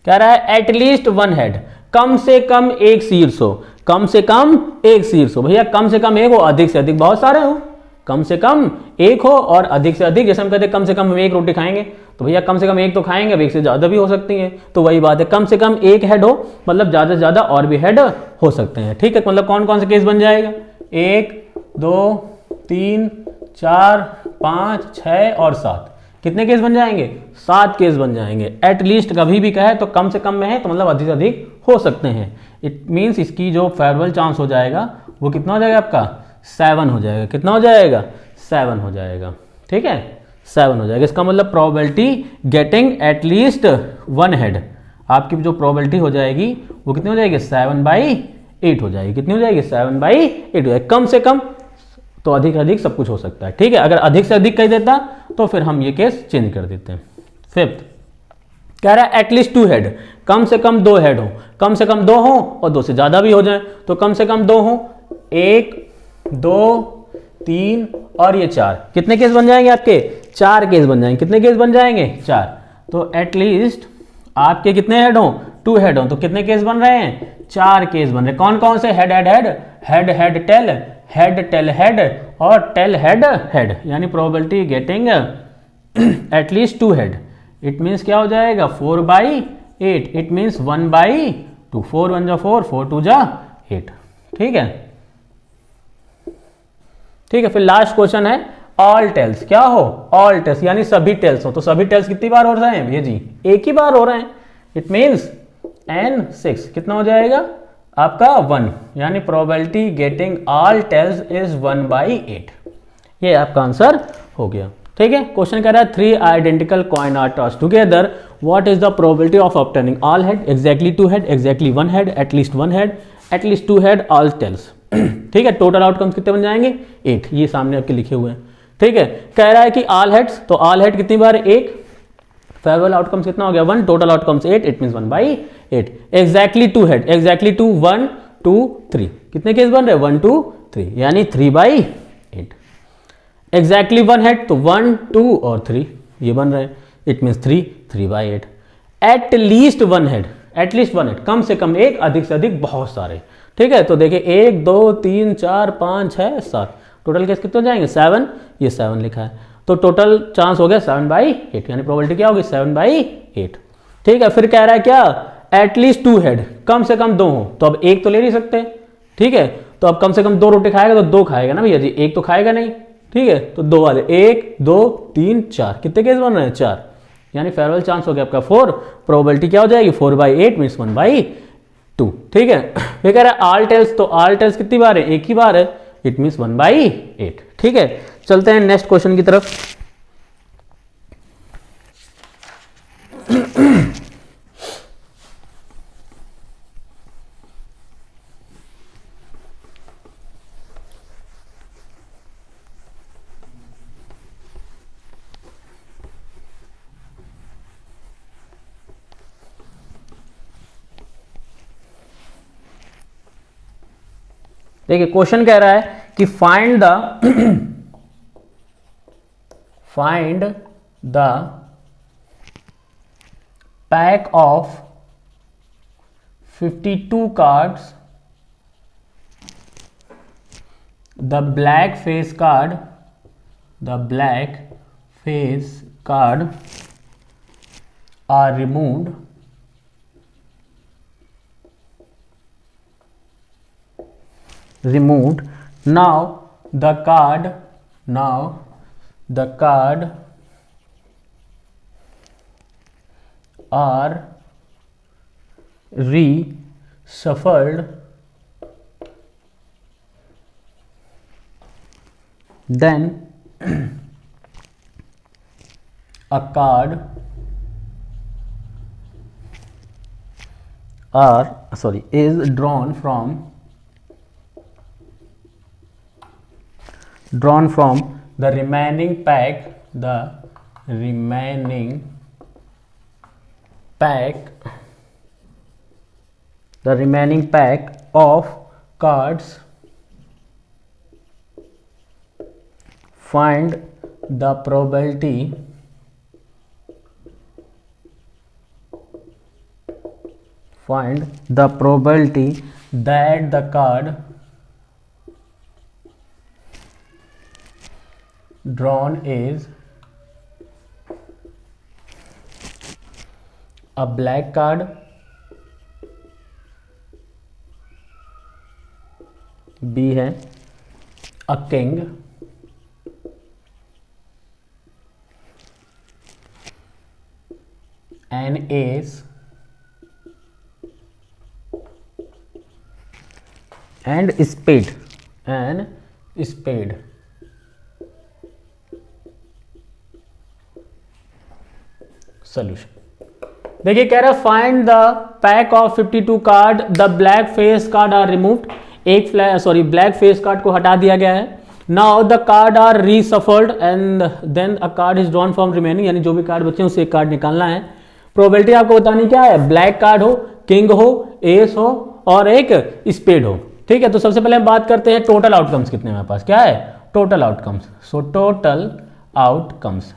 कह रहा है एटलीस्ट 1 हेड, कम से कम एक शीर्ष हो, कम से कम एक शीर्ष हो। भैया कम से कम एक हो, अधिक से अधिक बहुत सारे हो, कम से कम एक हो और अधिक से अधिक, जैसे हम कहते हैं कम से कम हम एक रोटी खाएंगे, तो भैया कम से कम एक तो खाएंगे, अब एक से ज्यादा भी हो सकती है, तो वही बात है, कम से कम एक हेड हो, मतलब ज्यादा से ज्यादा और भी हेड हो सकते हैं। ठीक है, मतलब कौन कौन से केस बन जाएगा, 1 2 3 4 5 6 और 7, कितने केस बन जाएंगे, 7 केस बन जाएंगे। एटलीस्ट कभी भी कहे तो कम से कम में है, तो मतलब अधिक से अधिक हो सकते हैं। इट मीन्स इसकी जो फेवरेबल चांस हो जाएगा वो कितना हो जाएगा आपका, 7 हो जाएगा। कितना हो जाएगा, 7 हो जाएगा। ठीक है, 7 हो जाएगा। इसका मतलब प्रोबेबिलिटी गेटिंग एटलीस्ट 1 हेड, आपकी जो प्रोबेबिलिटी हो जाएगी वो कितनी हो जाएगी, 7/8 हो जाएगी। कितनी हो जाएगी, 7/8 हो जाएगी। कम से कम तो अधिक अधिक सब कुछ हो सकता है। ठीक है, अगर अधिक से अधिक कह देता तो फिर हम ये केस चेंज कर देते हैं। फिफ्थ कह रहा है एटलीस्ट 2 हेड, कम से कम 2 हेड हो, कम से कम 2 हो और 2 से ज्यादा भी हो जाए, तो कम से कम 2 हो, 1 2 3 और ये 4, कितने केस बन जाएंगे आपके, 4 केस बन जाएंगे। कितने केस बन जाएंगे, 4। तो एटलीस्ट आपके कितने हेड हो, 2 हेड हो, तो कितने केस बन रहे हैं, 4 केस बन रहे हैं। कौन कौन से, head head head, head head tail, head tail head और टेल हेड हेड, यानी probability getting at least 2 head. It means क्या हो जाएगा, 4/8, इट मीन्स 1/2, 4 1 जा 4, 4 2 जा 8। ठीक है, ठीक है। फिर लास्ट क्वेश्चन है ऑल टेल्स, क्या हो, ऑल टेल्स यानी सभी टेल्स हो, तो सभी टेल्स कितनी बार हो रहे हैं भैया जी, एक ही बार हो रहे हैं। इट मीन्स n6 कितना हो जाएगा आपका 1, यानी probability getting all tails is 1/8। ये आपका आंसर हो गया। ठीक है, क्वेश्चन कह रहा है 3 identical coin are tossed together, what is the probability of obtaining all head, exactly 2 head, exactly 1 head, at least 1 head, at least 2 head, all tails. ठीक है, टोटल आउटकम्स कितने बन जाएंगे, 8, ये सामने आपके लिखे हुए हैं। ठीक है, कह रहा है कि ऑल हेड्स, तो ऑल हेड कितनी बार, 1, फेवरेबल आउटकम्स कितना हो गया, 1, total outcomes 8, it means 1/8। Exactly 2 head, exactly 2, 1 2 3, कितने केस बन रहे हैं, 1 2 3, यानी 3/8। एग्जैक्टली 1 हेड, तो 1 2 और 3 ये बन रहे हैं, it means 3/8। At least 1 head, at least 1 head, कम से कम एक, अधिक से अधिक बहुत सारे। ठीक है, तो देखिए 1 2 3 4 5 6 7, टोटल केस कितने हो जाएंगे, 7, ये 7 लिखा है, तो टोटल चांस हो गया 7/8, यानी प्रोबेबिलिटी क्या होगी, 7/8। ठीक है, फिर कह रहा है क्या, एटलीस्ट 2 हेड, कम से कम 2 हो, तो अब एक तो ले नहीं सकते। ठीक है, तो अब कम से कम 2 रोटी खाएगा तो 2 खाएगा ना भैया जी, एक तो खाएगा नहीं। ठीक है, तो 2 वाले, 1 2 3 4, कितने केस बन रहे हैं, 4, यानी फेवरेबल चांस हो गया आपका 4, प्रोबेबिलिटी क्या हो जाएगी, 4/8 मीन्स 1/2। ठीक है, फिर कह रहा है ऑल टेल्स, तो ऑल टेल्स कितनी बार है, एक ही बार है, इट मीन्स 1/8। ठीक है, चलते हैं नेक्स्ट क्वेश्चन की तरफ। देखिए क्वेश्चन कह रहा है कि find the pack of 52 cards, the black face card are removed now the card are reshuffled, then a card is drawn from the remaining pack of cards. Find the probability that the card drawn is a black card, B है a king, an ace and spade. Solution देखिए कह रहा है find the pack of 52 card, the black face card are removed, black face card को हटा दिया गया है। Now the card are reshuffled and then a card is drawn from remaining, यानी जो भी कार्ड बचे हैं उससे एक कार्ड निकालना है। प्रोबेबिलिटी आपको बतानी क्या है, ब्लैक कार्ड हो, किंग हो, एस हो और एक स्पेड हो। ठीक है, तो सबसे पहले हम बात करते हैं टोटल आउटकम्स कितने हमारे पास, क्या है total outcomes. So total outcomes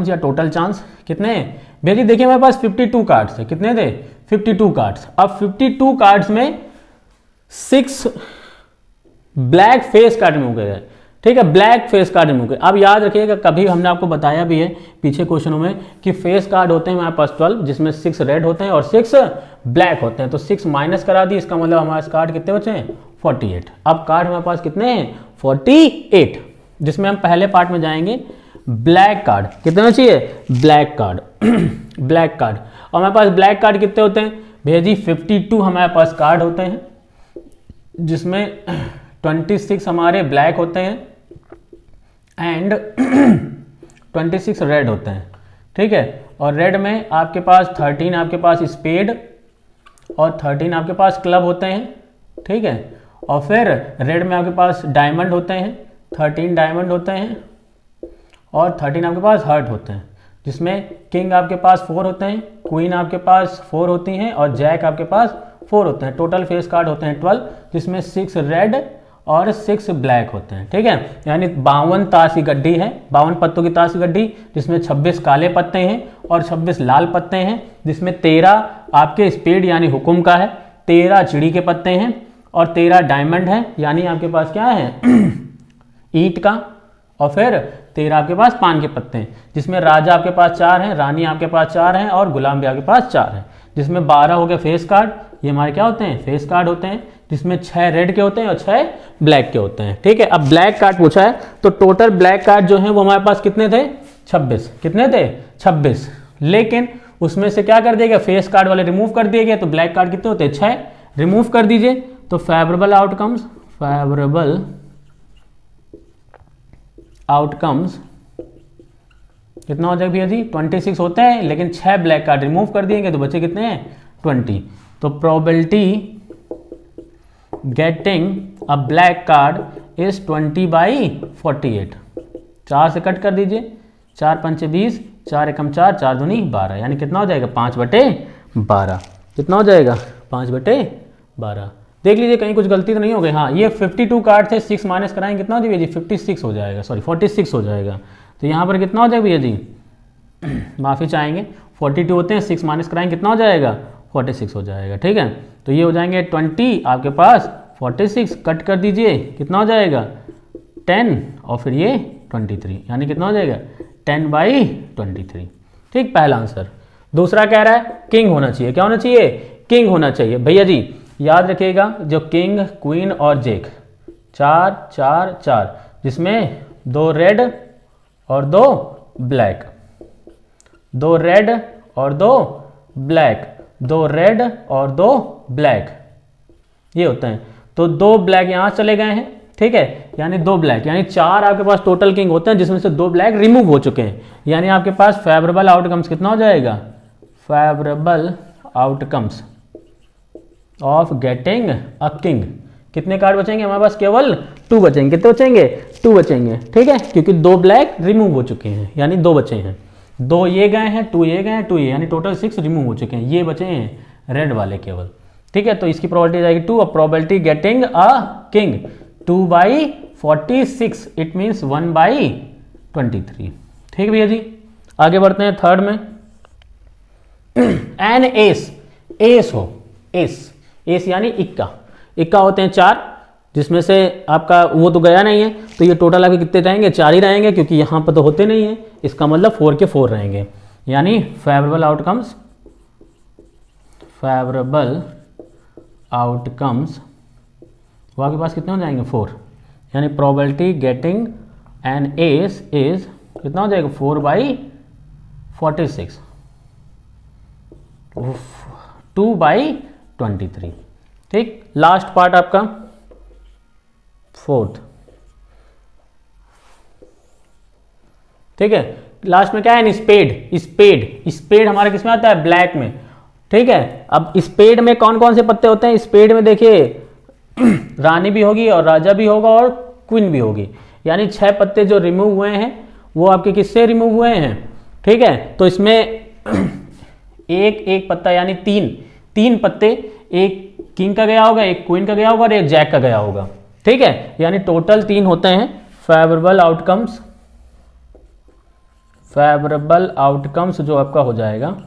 या टोटल चांस कितने हैं भैया, देखिए हमारे पास 52 कार्ड्स थे, कितने थे 52 कार्ड्स। अब 52 कार्ड्स में 6 ब्लैक फेस कार्ड रिमूव गए। ठीक है, ब्लैक फेस कार्ड रिमूव गए। अब याद रखिएगा, कभी हमने आपको बताया भी है पीछे क्वेश्चनों में कि फेस कार्ड होते हैं हमारे पास 12, जिसमें 6 रेड होते हैं और 6 ब्लैक होते हैं। तो 6 माइनस करा दी, इसका मतलब हमारे पास कार्ड कितने बचे हैं 48। अब कार्ड हमारे पास कितने हैं 48, जिसमें हम पहले पार्ट में जाएंगे। ब्लैक कार्ड कितने चाहिए, ब्लैक कार्ड ब्लैक कार्ड। और हमारे पास ब्लैक कार्ड कितने होते हैं भैया जी 52 हमारे पास कार्ड होते हैं, जिसमें 26 हमारे ब्लैक होते हैं एंड 26 रेड होते हैं। ठीक है, और रेड में आपके पास 13 आपके पास स्पेड और 13 आपके पास क्लब होते हैं। ठीक है, और फिर रेड में आपके पास डायमंड होते हैं, 13 डायमंड होते हैं और 13 आपके पास हार्ट होते हैं, जिसमें किंग आपके पास 4 होते हैं, क्वीन आपके पास 4 होती हैं और जैक आपके पास 4 होते हैं। टोटल फेस कार्ड होते हैं 12, जिसमें 6 रेड और 6 ब्लैक होते हैं। ठीक है, यानी 52 ताश की गड्डी है, 52 पत्तों की ताश की गड्डी, जिसमें 26 काले पत्ते हैं और 26 लाल पत्ते हैं, जिसमें 13 आपके स्पेड यानी हुकुम का है, 13 चिड़ी के पत्ते हैं और 13 डायमंड है, यानी आपके पास क्या है ईंट का, और फिर 13 आपके पास पान के पत्ते हैं, जिसमें राजा आपके पास 4 हैं, रानी आपके पास 4 हैं और गुलाम भी आपके पास 4 हैं, जिसमें 12 हो गए फेस कार्ड। ये हमारे क्या होते हैं फेस कार्ड होते हैं, जिसमें 6 रेड के होते हैं और 6 ब्लैक के होते हैं। ठीक है, अब ब्लैक कार्ड पूछा है तो टोटल ब्लैक कार्ड जो है वो हमारे पास कितने थे 26। कितने थे 26, लेकिन उसमें से क्या कर दिया गया फेस कार्ड वाले रिमूव कर दिए गए, तो ब्लैक कार्ड कितने होते हैं 6, रिमूव कर दीजिए। तो फेवरेबल आउटकम्स कितना हो जाएगा भैया जी 26 होते हैं, लेकिन 6 ब्लैक कार्ड रिमूव कर दिए गए तो बचे कितने हैं 20। तो probability getting a black card is 20/48। 4 से कट कर दीजिए, 4 पंचे 20, 4 एकम 4, 4 दूनी 12, यानी कितना हो जाएगा 5/12। कितना हो जाएगा 5/12। देख लीजिए कहीं कुछ गलती तो नहीं हो गई। हाँ, ये 52 कार्ड थे, 6 माइनस कराएंगे कितना हो जाएगा जी, 56 हो जाएगा, सॉरी 46 हो जाएगा। तो यहाँ पर कितना हो जाएगा भैया जी, माफ़ी चाहेंगे, 42 होते हैं, 6 माइनस कराएंगे कितना हो जाएगा, 46 हो जाएगा। ठीक है, तो ये हो जाएंगे 20 आपके पास, 46 कट कर दीजिए कितना हो जाएगा 10, और फिर ये 23, यानी कितना हो जाएगा 10/23। ठीक, पहला आंसर। दूसरा कह रहा है किंग होना चाहिए, क्या होना चाहिए, किंग होना चाहिए। भैया जी याद रखिएगा, जो किंग, क्वीन और जैक 4 4 4, जिसमें 2 रेड और 2 ब्लैक, 2 रेड और 2 ब्लैक, 2 रेड और 2 ब्लैक, ये होते हैं। तो 2 ब्लैक यहाँ चले गए हैं, ठीक है, यानी 2 ब्लैक, यानी 4 आपके पास टोटल किंग होते हैं, जिसमें से 2 ब्लैक रिमूव हो चुके हैं। यानी आपके पास फेवरेबल आउटकम्स कितना हो जाएगा, favourable outcomes of getting a king, कितने कार्ड बचेंगे हमारे पास, केवल 2 बचेंगे। कितने बचेंगे, 2 बचेंगे। ठीक है, क्योंकि 2 ब्लैक रिमूव हो चुके हैं, यानी 2 बचे हैं, 2 ये गए हैं, 2 ये गए हैं, 2 ये, यानी टोटल 6 रिमूव हो चुके हैं, ये बचे हैं रेड वाले केवल। ठीक है, तो इसकी प्रोबेबिलिटी जाएगी 2, और probability getting a king 2/46, it means 1/23। ठीक भैया जी, आगे बढ़ते हैं थर्ड में। एन एस, एस हो, एस, एस यानी इक्का, इक्का होते हैं 4, जिसमें से आपका वो तो गया नहीं है, तो ये टोटल आपके कितने रहेंगे, 4 ही रहेंगे, क्योंकि यहाँ पर तो होते नहीं है, इसका मतलब 4 के 4 रहेंगे। यानी फेवरेबल आउटकम्स, फेवरेबल आउटकम्स वो आपके पास कितने हो जाएंगे, 4, यानी probability getting an S is कितना हो जाएगा, 4/46, 2/23। ठीक, लास्ट पार्ट आपका फोर्थ। ठीक है, लास्ट में क्या है, स्पेड, स्पेड, स्पेड हमारे किस में आता है, ब्लैक में। ठीक है, अब स्पेड में कौन कौन से पत्ते होते हैं, स्पेड में देखिए रानी भी होगी और राजा भी होगा और क्वीन भी होगी, यानी 6 पत्ते जो रिमूव हुए हैं वो आपके किससे रिमूव हुए हैं। ठीक है, तो इसमें एक एक पत्ता, यानी 3 पत्ते, एक किंग का गया होगा, एक क्वीन का गया होगा और एक जैक का गया होगा। ठीक है, यानी टोटल 3 होते हैं फेवरेबल आउटकम्स, फेवरेबल आउटकम्स जो आपका हो जाएगा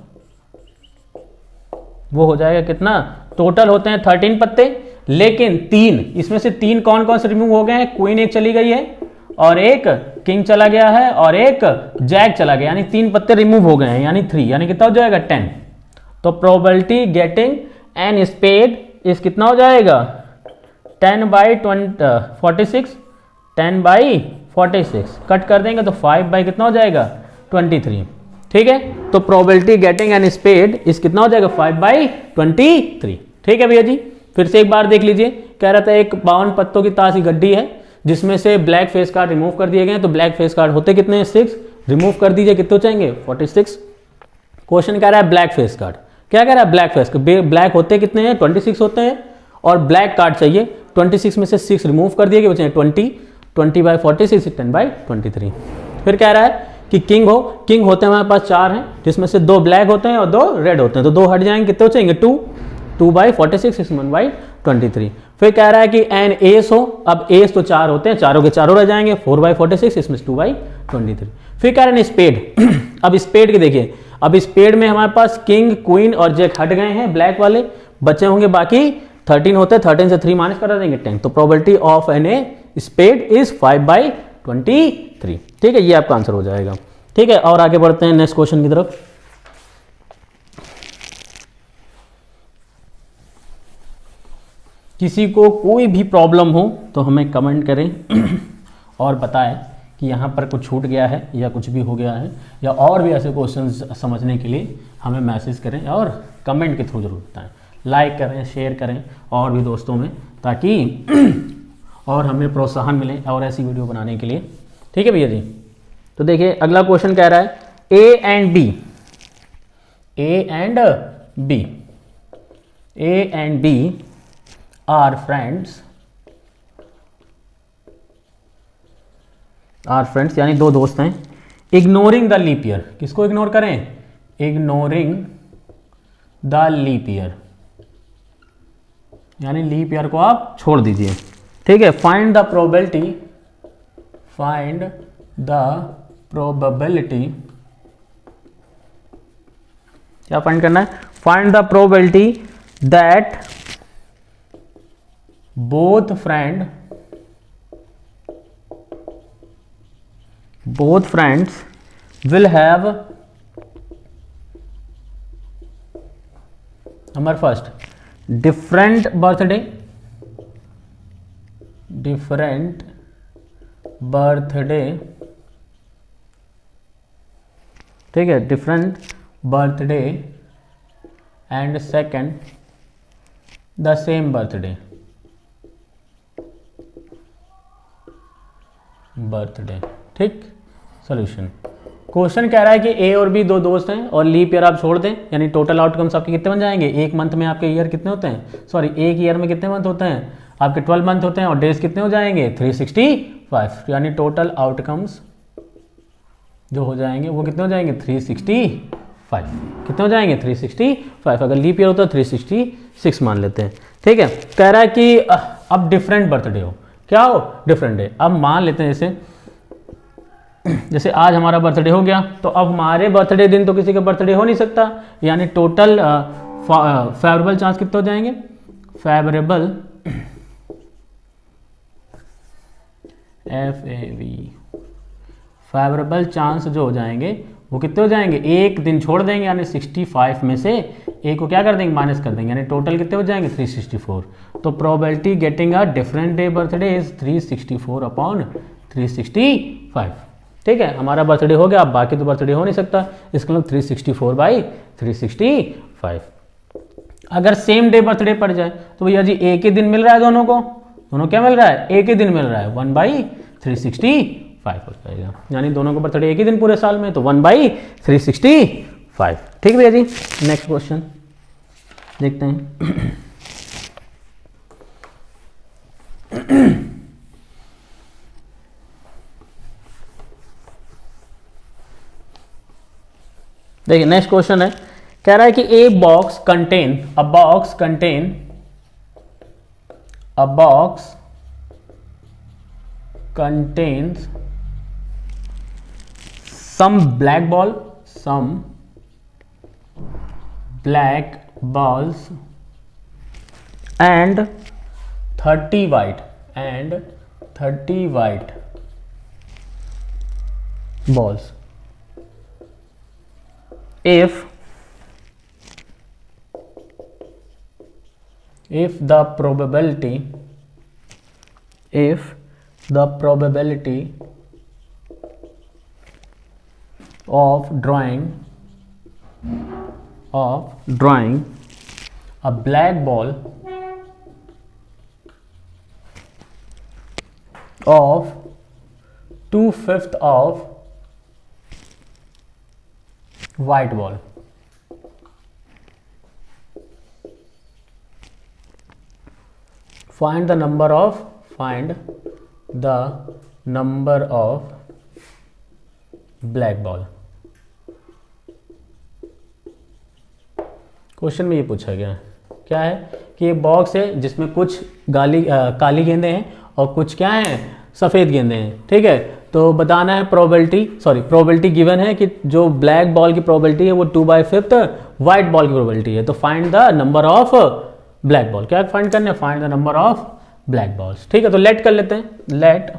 वो हो जाएगा कितना, टोटल होते हैं 13 पत्ते, लेकिन 3 इसमें से 3 कौन कौन से रिमूव हो गए हैं, क्वीन एक चली गई है और एक किंग चला गया है और एक जैक चला गया, यानी 3 पत्ते रिमूव हो गए हैं, यानी 3, यानी कितना हो जाएगा 10। तो प्रोबेबिलिटी गेटिंग एन स्पेड इस कितना हो जाएगा 10/46, 10/46 कट कर देंगे तो 5 कितना हो जाएगा 23। ठीक है, तो प्रोबेबिलिटी गेटिंग एन स्पेड इस कितना हो जाएगा 5/23। ठीक है भैया जी, फिर से एक बार देख लीजिए, कह रहा था एक 52 पत्तों की ताश की गड्डी है, जिसमें से ब्लैक फेस कार्ड रिमूव कर दिए गए, तो ब्लैक फेस कार्ड होते कितने हैं, 6, रिमूव कर दीजिए, कितने चाहिए 46। क्वेश्चन कह रहा है ब्लैक फेस कार्ड, क्या कह रहा है, ब्लैक फेस, ब्लैक होते कितने हैं 26 होते हैं, और ब्लैक कार्ड चाहिए, 26 में से 6 रिमूव कर दिए गए, बचे 20, 20/46 10/23। फिर कह रहा है कि किंग हो, किंग होते हैं हमारे पास 4 हैं, जिसमें से 2 ब्लैक होते हैं और 2 रेड होते हैं, तो 2 हट जाएंगे, कितने चाहिए 2, 2/46 इस 1/23। फिर कह रहा है कि एन एस हो, अब एस तो 4 होते हैं, चारों के चारों रह जाएंगे, 4/46 इसमें 2/23। फिर कह रहे हैं स्पेड, अब स्पेड के देखिए, अब स्पेड में हमारे पास किंग, क्वीन और जैक हट गए हैं ब्लैक वाले, बचे होंगे बाकी 13 होते हैं, 13 से 3 माइनस करा देंगे 10, तो probability of an a spade is 5/23। ठीक है, ये आपका आंसर हो जाएगा। ठीक है, और आगे बढ़ते हैं नेक्स्ट क्वेश्चन की तरफ। किसी को कोई भी प्रॉब्लम हो तो हमें कमेंट करें और बताएं कि यहाँ पर कुछ छूट गया है या कुछ भी हो गया है, या और भी ऐसे क्वेश्चंस समझने के लिए हमें मैसेज करें और कमेंट के थ्रू जरूर बताएं, लाइक करें, शेयर करें और भी दोस्तों में, ताकि और हमें प्रोत्साहन मिले और ऐसी वीडियो बनाने के लिए। ठीक है भैया जी, तो देखिए अगला क्वेश्चन कह रहा है A and B, A and B, A and B are friends, are friends यानी 2 दोस्त हैं, इग्नोरिंग द लीप ईयर, किसको इग्नोर करें, इग्नोरिंग द लीप ईयर, यानी लीप ईयर को आप छोड़ दीजिए। ठीक है, find the probability, find the probability, क्या फाइंड करना है? Find the probability that both friends will have, number first, different birthday, ठीक है, different birthday, and second the same birthday, ठीक। सॉल्यूशन, क्वेश्चन कह रहा है कि ए और बी दो दोस्त हैं और लीप ईयर आप छोड़ दें, यानी टोटल आउटकम्स आपके कितने बन जाएंगे? एक मंथ में आपके ईयर कितने होते हैं, सॉरी एक ईयर में कितने मंथ होते हैं? आपके 12 मंथ होते हैं और डेज कितने हो जाएंगे? 365, यानी टोटल आउटकम्स जो हो जाएंगे वो कितने हो जाएंगे? 365। कितने हो जाएंगे? 365। अगर लीप ईयर होता है 366 मान लेते हैं। ठीक है, कह रहा है कि अब डिफरेंट बर्थडे हो, क्या हो? Different day. अब मान लेते हैं जैसे आज हमारा बर्थडे हो गया, तो अब हमारे बर्थडे दिन तो किसी का बर्थडे हो नहीं सकता, यानी टोटल फेवरेबल चांस कितने हो जाएंगे? फेवरेबल फेवरेबल चांस जो हो जाएंगे वो कितने हो जाएंगे? एक दिन छोड़ देंगे, यानी 65 में से एक को क्या कर देंगे? माइनस कर देंगे, यानी टोटल कितने हो जाएंगे? 364। तो probability getting a different day birthday is 364 upon 365। ठीक है, हमारा बर्थडे हो गया, अब बाकी तो बर्थडे हो नहीं सकता, इसका मतलब 364/365। अगर सेम डे बर्थडे पड़ जाए तो भैया जी एक ही दिन मिल रहा है दोनों को, दोनों क्या मिल रहा है? एक ही दिन मिल रहा है, 1/365 हो जाएगा, यानी दोनों को बर्थडे एक ही दिन पूरे साल में, तो 1/365। ठीक भैया जी, नेक्स्ट क्वेश्चन देखते हैं। देखिए नेक्स्ट क्वेश्चन है, कह रहा है कि a box contains some black balls and 30 white balls. If the probability of drawing a black ball of 2/5 of white ball, find the number of black ball. Question में ये पूछा गया है, क्या है कि ये बॉक्स है जिसमें कुछ काली गेंदें हैं और कुछ क्या हैं? सफ़ेद गेंदें हैं। ठीक है, तो बताना है प्रोबेबिलिटी गिवन है कि जो ब्लैक बॉल की प्रोबेबिलिटी है वो 2/5 व्हाइट बॉल की प्रोबेबिलिटी है, तो find the number of black ball. क्या फाइंड करना है? Find the number of black balls. ठीक है, तो लेट कर लेते हैं, late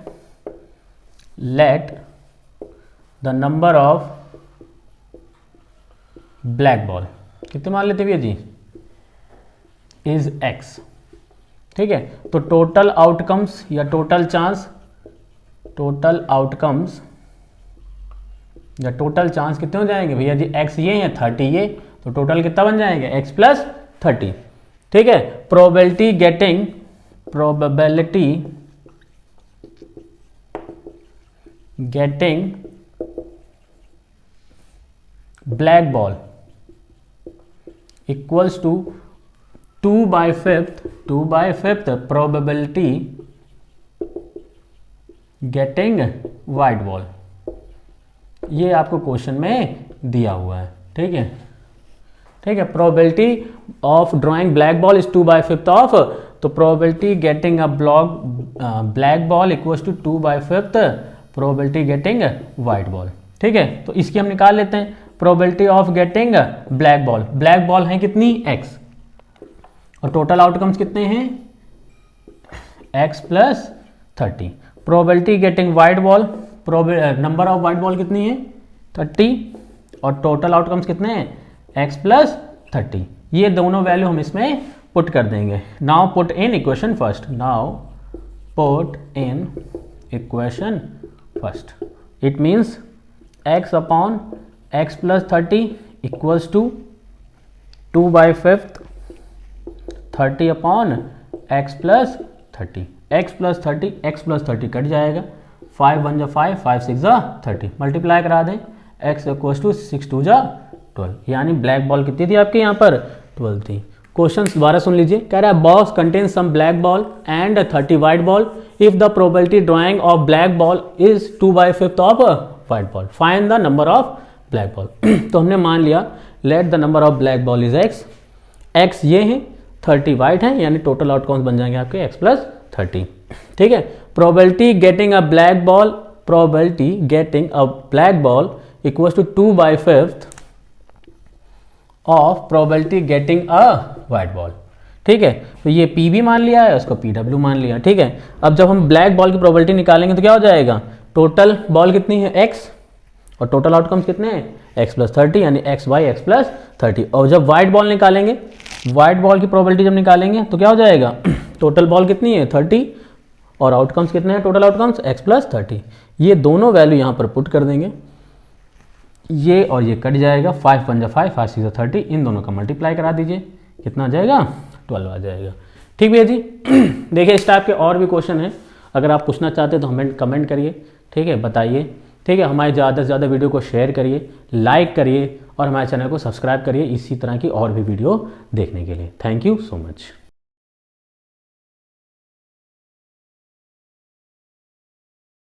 the number of black ball कितने मान लेते भैया जी? Is x। ठीक है, तो टोटल आउटकम्स या टोटल चांस कितने हो जाएंगे भैया जी? x ये है 30 ये, तो टोटल कितना बन जाएंगे? x + 30। ठीक है, probability getting black ball equals to 2/5 probability getting white ball. ये आपको क्वेश्चन में दिया हुआ है। ठीक है, probability of drawing black ball is 2/5 of तो probability getting a black ball equals to 2/5 probability getting white ball. ठीक है, तो इसकी हम निकाल लेते हैं। Probability of getting black ball है कितनी x, और टोटल आउटकम्स कितने हैं x plus 30। Probability getting white ball, number of white ball कितनी है 30, और टोटल आउटकम्स कितने हैं x प्लस 30। ये दोनों वैल्यू हम इसमें पुट कर देंगे। Now put in equation first, now put in equation first. It means x upon x plus 30 equals to 2/5 30 upon x plus 30। x plus 30 कट जाएगा, 5 1 जा 5, 5 6 जा 30, मल्टीप्लाई करा दें, x इक्वल्स टू 6 2 जा 12, यानी ब्लैक बॉल कितनी थी आपके यहाँ पर 12 थी। क्वेश्चन दोबारा सुन लीजिए, कह रहा है box contain some black ball and 30 white ball, if the probability drawing of black ball is 2/5 of white ball, find the number of black ball. तो हमने मान लिया let the number of black ball is x ये है, 30 white है, यानी total outcomes बन जाएंगे आपके x प्लस 30। ठीक है, probability getting a black ball equals to 2/5 of probability getting a white ball. ठीक है, तो ये P भी मान लिया है, उसको PW मान लिया। ठीक है, अब जब हम ब्लैक बॉल की प्रोबेबिलिटी निकालेंगे तो क्या हो जाएगा, टोटल बॉल कितनी है x, और टोटल आउटकम्स कितने हैं x प्लस 30, यानी x प्लस 30। और जब वाइट बॉल निकालेंगे, वाइट बॉल की प्रोबेबिलिटी जब निकालेंगे तो क्या हो जाएगा, टोटल बॉल कितनी है 30, और आउटकम्स कितने हैं, टोटल आउटकम्स x प्लस 30। ये दोनों वैल्यू यहाँ पर पुट कर देंगे, ये और ये कट जाएगा, 5 1 जा 5, 5 6 जा 30, इन दोनों का मल्टीप्लाई करा दीजिए, कितना आ जाएगा 12 आ जाएगा। ठीक भैया जी। देखिए इस टाइप के और भी क्वेश्चन हैं, अगर आप पूछना चाहते हैं तो हमें कमेंट करिए। ठीक है, बताइए। ठीक है, हमारे ज़्यादा से ज़्यादा वीडियो को शेयर करिए, लाइक करिए, और हमारे चैनल को सब्सक्राइब करिए इसी तरह की और भी वीडियो देखने के लिए। Thank you so much.